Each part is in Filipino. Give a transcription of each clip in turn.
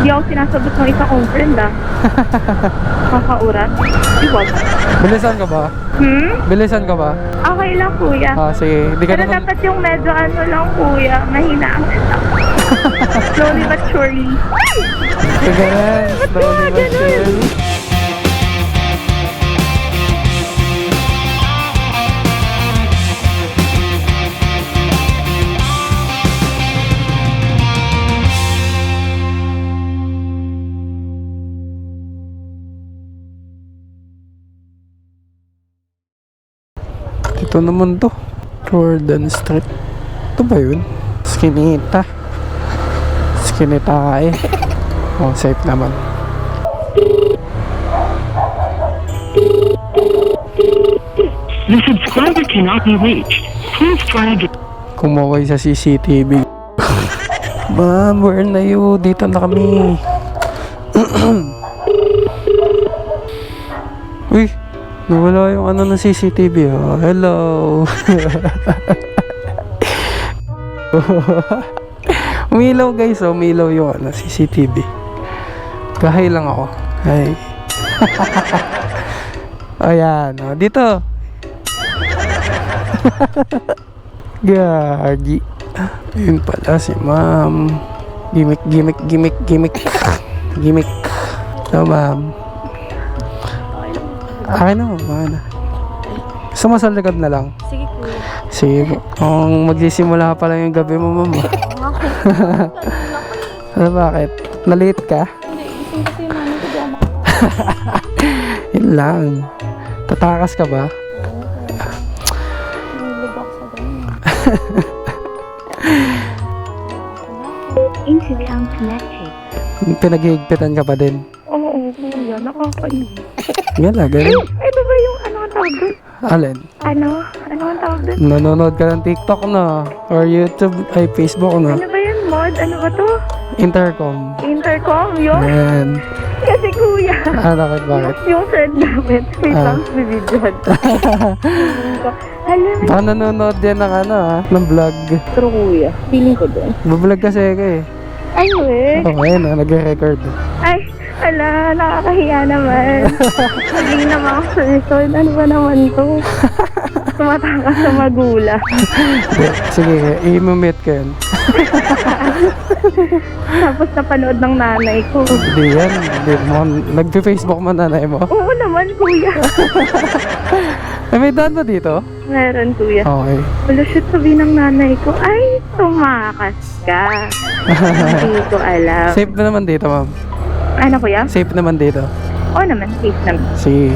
Hindi ako sinasagot ng isa kong friend ah. Kakaurat. Iwag. Bilisan ka ba? Bilisan ka ba? Okay lang kuya. Sige. Hindi ka Pero naman... dapat yung medyo ano lang kuya, mahinaan lang. Slowly but surely. Sige rin. Slowly but surely. Ito naman to, Jordan Street. Ito ba yun? Skinita. Skinita eh. Oh, safe naman. The subscriber cannot be reached. Please try again. Kumaway sa CCTV. Ma'am, where na you? Dito na kami. Uy, nawala yung ano ng CCTV. Oh. Hello. Umilaw guys, oh. Umilaw yung ano, CCTV. Kahay lang ako. Hi. Ayan, oh. Dito. Gagi. Yun pala si ma'am. Gimik. Gimik. So ma'am. Akin na, ma'am. Gusto mo sa likod na lang? Sige kuya. Sige po. Kung magsisimula pa lang yung gabi mo, ma'am. Ano bakit? Na-late ka? Hindi, kasi yung mami ko di ako. Yun lang. Tatakas ka ba? Nalilog ako sa ganyan. Instagram connected. Pinaghihigpitan ka pa din. Oo, kuya. Nakakainis. Gala, ganun. Ano ba yung ano ang tawag doon? Alin? Ano? Ano ang tawag doon? Nanonood ka ng TikTok na? Or YouTube, ay Facebook na? Ano ba yun, mod? Ano ba to? Intercom. Intercom, yun? Ayan. Kasi kuya. Bakit? Yung friend namin, may songs bibidyohan. Alam mo, Baka nanonood yan ng ano ng vlog. pero kuya, feeling ko doon. Bablog kasi ka eh. Ano eh? Oh, ayun nagre-record. Ay, ala, nakakahiya naman. Hindi naman ako sa resort. Ano ba naman to? Tumatakas sa magula. Sige, i-mute ko yan. Tapos napanood ng nanay ko. Hindi yan. Hindi mo. Nag-Facebook man nanay mo. Oo naman, kuya. Ay, may daan ba dito? Meron, kuya. Okay. Wala siya sabi ng nanay ko, ay, tumakas ka. Hindi ko alam. Safe na naman dito, ma'am. Ano, kuya? Safe naman dito. Oo naman, safe naman. Sige.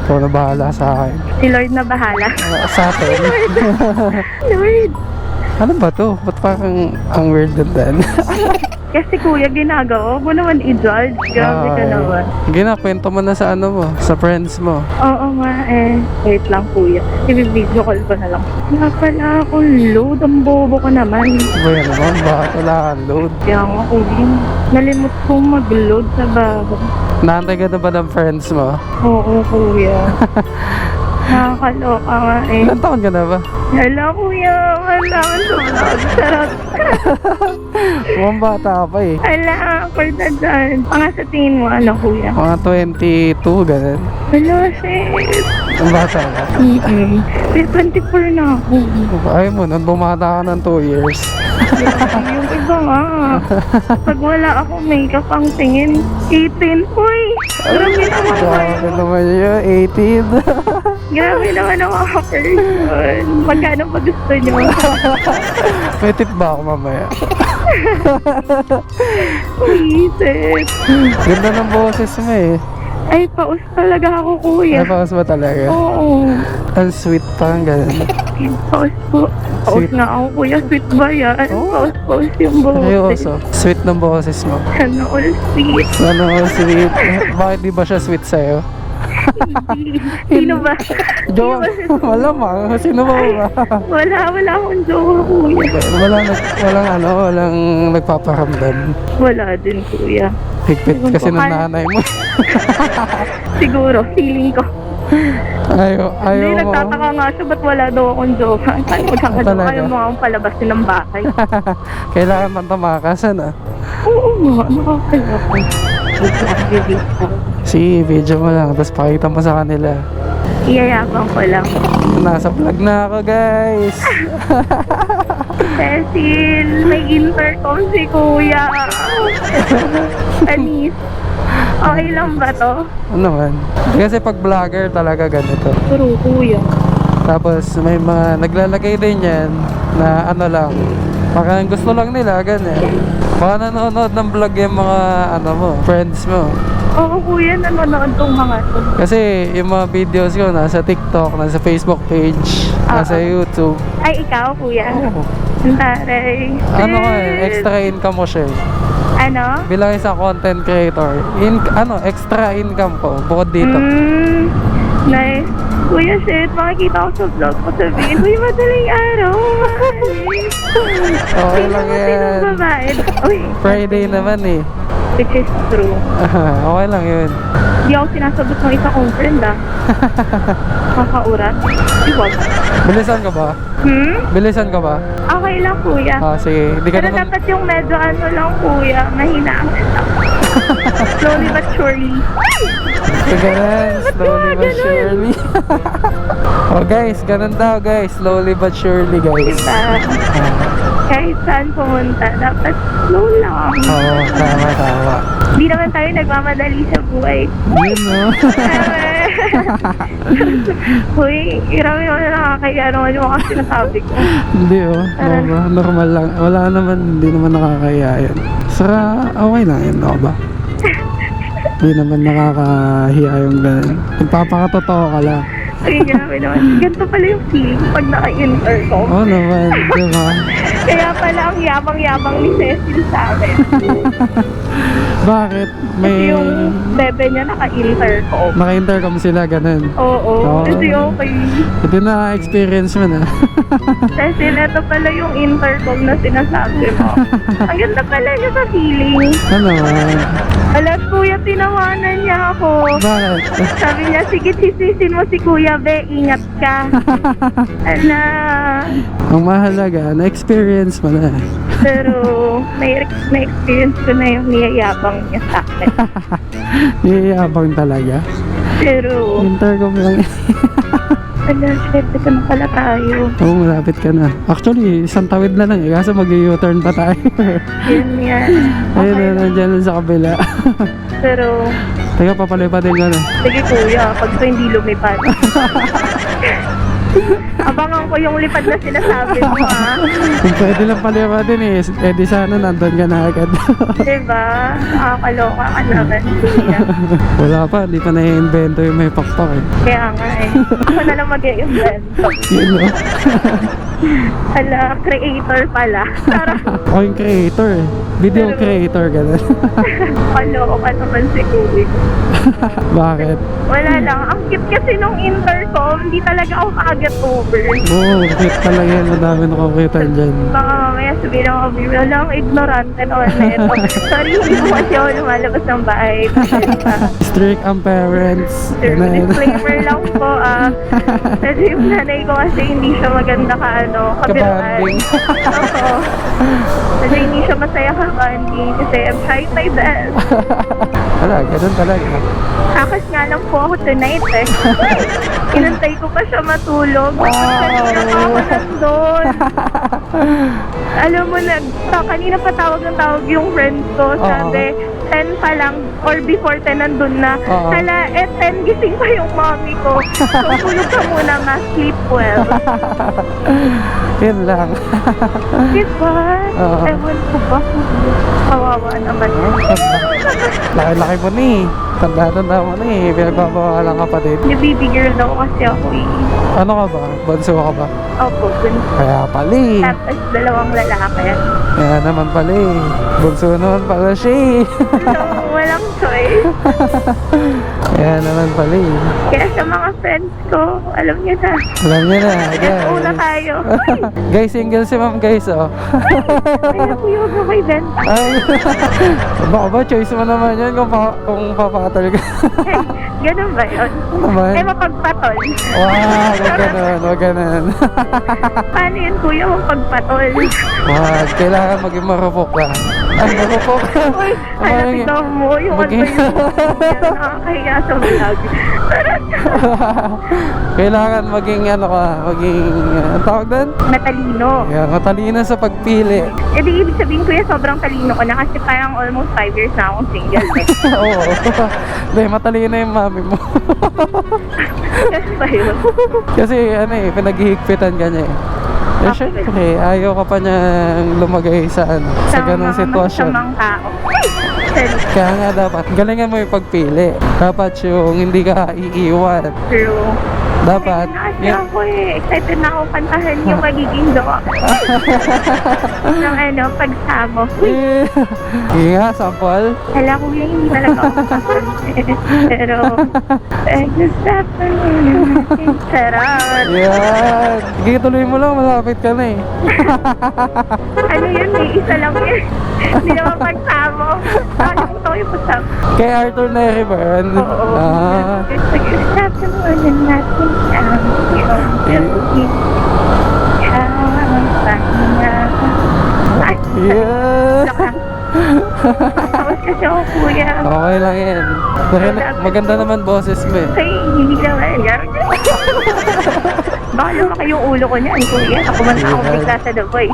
Ikaw na bahala sa akin. Si Lord na bahala. Sa atin. Lord. Ano ba to? Ba't parang ang weird din? Kasi kuya, ginagawa mo naman i-judge. Grabe ka naman. Ginakwento mo na sa ano mo, sa friends mo. Oo nga eh. Wait lang kuya. I-video call ko na lang. Wala pala akong load. Ang bobo ko naman. Ba yan naman? Bakit wala kang load? Kaya nga kuya. Nalimot kong mag-load sa bahay. Naantay ka na ba ng friends mo? Oo kuya. Nakakaloka nga eh. Ilan taon ka na ba? Hala kuya. Malaman sa vlog. Sarap. Mukhang bata ka pa eh. Hala, awkward na dyan. Mga sa tingin mo, ano kuya? Mga 22, ganun. Hala, shit. Ang bata ka. Pero 24 na ako. Ayaw mo, nung bumata ka ng 2 years. Yung iba nga. Pag wala ako makeup ang tingin, 18. Uy! Grabe naman Grabe kayo. naman yun, 18. Grabe naman ang mga person. Magkano pa gusto nyo? May tip ba ako mamaya? Uisit. Ganda ng boses mo eh. Ay, paus talaga ako kuya. Napakas ba talaga? Oo. Ang sweet parang ganun. Paus po. Paus Sweet. nga ako kuya. Sweet ba yan? Oo. Paus yung boses. Seryoso, sweet ng boses mo. Sana all sweet. Ano, sweet. Bakit di ba siya sweet sa'yo? Sino ba? Jowa, malamang. Sino ba ba? Wala akong jowa kuya. Walang nagpaparamdam. Wala din kuya. Higpit kasi ng nanay mo. Siguro, feeling ko. Hindi, mo. nagtataka nga siya, ba't wala daw akong jowa? Ay, magkakasama Talaga? kayo mga akong palabasin ng bahay. Kailangan man tumakasan ah. Oo nga, nakakaya ko. Nag-activate ko. Sige, video mo lang, tapos pakita mo sa kanila. Iyayabang ko lang. Nasa vlog na ako, guys. Cecil, may intercom si kuya. Anis. Okay lang ba to? Ano naman? Kasi pag vlogger talaga ganito. Pero kuya. Tapos may mga naglalagay din yan na ano lang. Parang gusto lang nila, ganyan. Baka nanonood ng vlog yung mga ano mo, friends mo. Oo kuya, nanonood tong mga to. Kasi yung mga videos ko nasa TikTok, nasa Facebook page, nasa YouTube. Ay, ikaw kuya. Oo. Ang taray. Ano ko extra income mo siya eh. Ano? Bilang isang content creator, extra income ko bukod dito. Nice. Kuya, shit, makikita ko sa vlog ko, sabihin, uy, madaling araw, mahalis. Okay lang yan. Babae. Uy, Friday naman eh. which is true. Okay lang yun. Hindi ako sinasagot ng isa kong friend, ah. Kakaurat. Iwag. Bilisan ka ba? Bilisan ka ba? Okay lang, kuya. Sige. Hindi ka Pero naman... dapat yung medyo ano lang, kuya, mahinaan lang. Slowly but surely. Ganun, slowly but surely. Oh guys, ganun daw guys. Slowly but surely guys. Diba? Kahit saan pumunta, dapat slow lang. Oo, tama. Hindi naman tayo nagmamadali sa buhay. Yun no? Uy, irami mo na nakakaya naman yung mga sinasabi ko. Hindi oh. Normal lang. Wala naman, hindi naman nakakaya yan. Saka, okay lang yun, no ba? Hindi naman nakakahiya yung ganun. Nagpapakatotoo ka lang. Ay, grabe naman. Ganito pala yung feeling pag naka-intercom. Oo naman, di ba? Kaya pala ang yabang-yabang ni Cecil sa akin. Bakit? Kasi yung bebe niya naka-intercom. Naka-intercom sila, ganun. Oo. Kasi okay. Ito na experience mo na. Cecil, ito pala yung intercom na sinasabi mo. Ang ganda pala niya sa feeling. Ano? Alas, kuya, tinawanan niya ako. Bakit? Sabi niya, sige, sisisin mo si Kuya Be, ingat ka. Ala. Ang mahalaga, na-experience mo na. Pero, na-experience ko na yung niyayabang niya sa akin. Niyayabang talaga. Pero, Intercom lang. ala, swerte ka na pala tayo. Oo, malapit ka na. Actually, isang tawid na lang eh. Kaso mag-u-turn pa tayo. Yun yan. Ayun Okay. na, nandiyan lang sa kabila. Pero, Teka, papalipatin ko na. sige kuya, pag ito hindi lumipad. Abangan ko yung lipad na sinasabi mo, ha? Kung pwede lang palipatin eh di sana nandun ka na agad. Diba? Nakakaloka ka naman, kuya. Wala pa, hindi pa na-invento yung may pakpak eh. Kaya nga eh. Ako na lang mag-i-invento. Yun no? Hala, creator pala. Sarap. Ako yung creator eh. Video Pero- creator, gano'n. Kaloka naman si kuya. Bakit? Wala lang. Ang cute kasi nung intercom, hindi talaga ako makaget over. Oo, cute talaga yan. Madami nakakita dyan. Baka mamaya sabihin ako, wala akong ignorante naman na ito. Sorry, hindi ko kasi ako lumalabas ng bahay. Strict ang parents. Ganun. Disclaimer lang po, kasi yung nanay ko kasi hindi siya maganda kabiruan. Kabanding. Oo. Kasi hindi siya masaya kabanding kasi I'm trying my best. Wala, ganun talaga. Kakas nga lang po ako tonight eh. Inantay ko pa siya matulog. Kanina pa ako nandun. Alam mo na, kanina pa tawag ng tawag yung friend ko. Sabi, 10 pa lang or before 10 nandun na. Oo. Hala, 10 gising pa yung mommy ko. So, tulog ka muna, sleep well. Yun lang. Diba? Oo. Ewan ko ba? Kawawa naman. Laki-laki mo ni. Tanda-tanda mo ni. Pinagbabawa lang kapatid. Baby girl daw kasi ako eh. Ano ka ba? Bunso ka ba? Opo, bunso. Kaya pala eh. Tapos dalawang lalaki. Kaya naman pala eh. Bunso naman pala siya eh. So, walang choice. Kaya naman pala eh. Kaya sa mga friends ko, alam niyo na. Alam niyo na, Una guys. tayo. Guys, single si ma'am guys, oh. Kaya po yung may benta. Ay, baka ba, choice mo naman yan kung papatol ka. Ganun ba yun? Naman. Ay, mapagpatol. Wow, wag ganun, wag ganun. Paano yun, kuya, mapagpatol? Wag, kailangan maging marupok ka. Ay, marupok. Uy, Parang- tignan mo, yung Maging- advice mo. Nakakahiya sa vlog. Kailangan maging ano ka, maging, ang tawag doon? Matalino. Yeah, matalino sa pagpili. Eh di ibig sabihin, kuya, sobrang talino ko na kasi parang almost 5 years na akong single. Oo. Hindi, matalino yung mami mo. Kasi ba yun? Kasi ano eh, pinaghihigpitan ka niya eh. Eh, syempre, ayaw ka pa niyang lumagay sa ano, sa ganong mga sitwasyon. masamang tao. Kaya nga dapat, galingan mo yung pagpili. Dapat yung hindi ka iiwan. True. Dapat, Excited na ako eh. Excited na ako kantahan yung magiging jowa. Ng ano, pagsamo. Sige nga, sample. Hala kuya, hindi talaga ako pero, nagsasapan mo natin. Sarap. Yan. Sige, tuloy mo lang, malapit ka na eh. Ano yun, may isa lang yun. Hindi naman pagsamo. Nakalimutan ko yung pagsamo. Kay Arthur Neri ba yun? Oo. Ah. Pag-usapan mo na natin ang iyong gawin. Ang pahinga. Ay, Yeah. tapos kasi ako kuya. Okay lang yan. Maganda naman boses mo eh. Kaya hindi naman yan. Baka lumaki yung ulo ko niyan, kuya. Ako man ako bigla sa Dubai.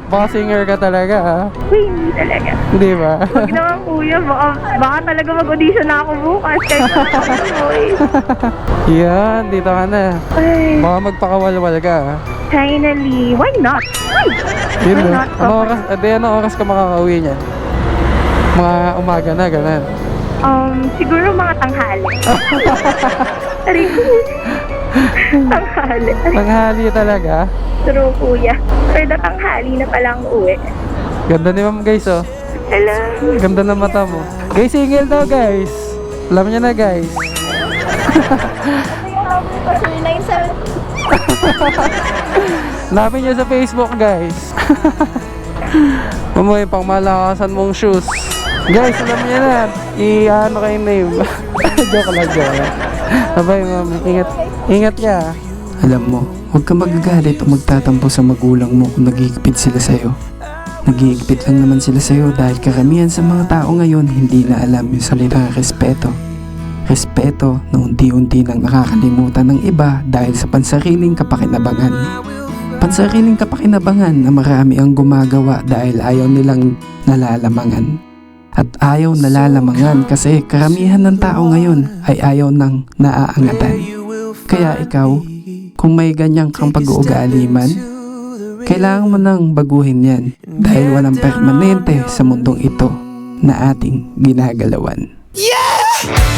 Baka singer ka talaga ha? Uy, hindi talaga. Hindi ba? Huwag naman kuya, baka talaga mag-audition na ako bukas. Kahit wala ako boy. Yan, dito ka na. Ay, Baka magpakawalwal ka ha? finally, why not? Yun Why na. not? Ano oras ka makakauwi niyan? Mga umaga na, ganun. Siguro mga tanghali. Tanghali. Tanghali talaga. True, kuya. For the tanghali na palang uwi. Ganda ni ma'am guys oh. Hello. Ganda ng mata mo. Guys, single daw guys. Alam niyo na guys. Hanapin niyo sa Facebook guys. Mamoy pang malakasan mong shoes. Guys, alam niyo na. I-ano kayo name. Joke lang, joke lang. Bye ma'am. Ingat ka. Alam mo, huwag ka magagalit o magtatampo sa magulang mo kung nagigipit sila sa'yo. Nagigipit lang naman sila sa'yo dahil karamihan sa mga tao ngayon hindi na alam yung salitang respeto. Respeto na unti-unti nang nakakalimutan ng iba dahil sa pansariling kapakinabangan. Pansariling kapakinabangan na marami ang gumagawa dahil ayaw nilang nalalamangan. At ayaw nalalamangan kasi karamihan ng tao ngayon ay ayaw nang naaangatan. Kaya ikaw, kung may ganyang kang pag-uugali man, kailangan mo nang baguhin yan dahil walang permanente sa mundong ito na ating ginagalawan. Yeah!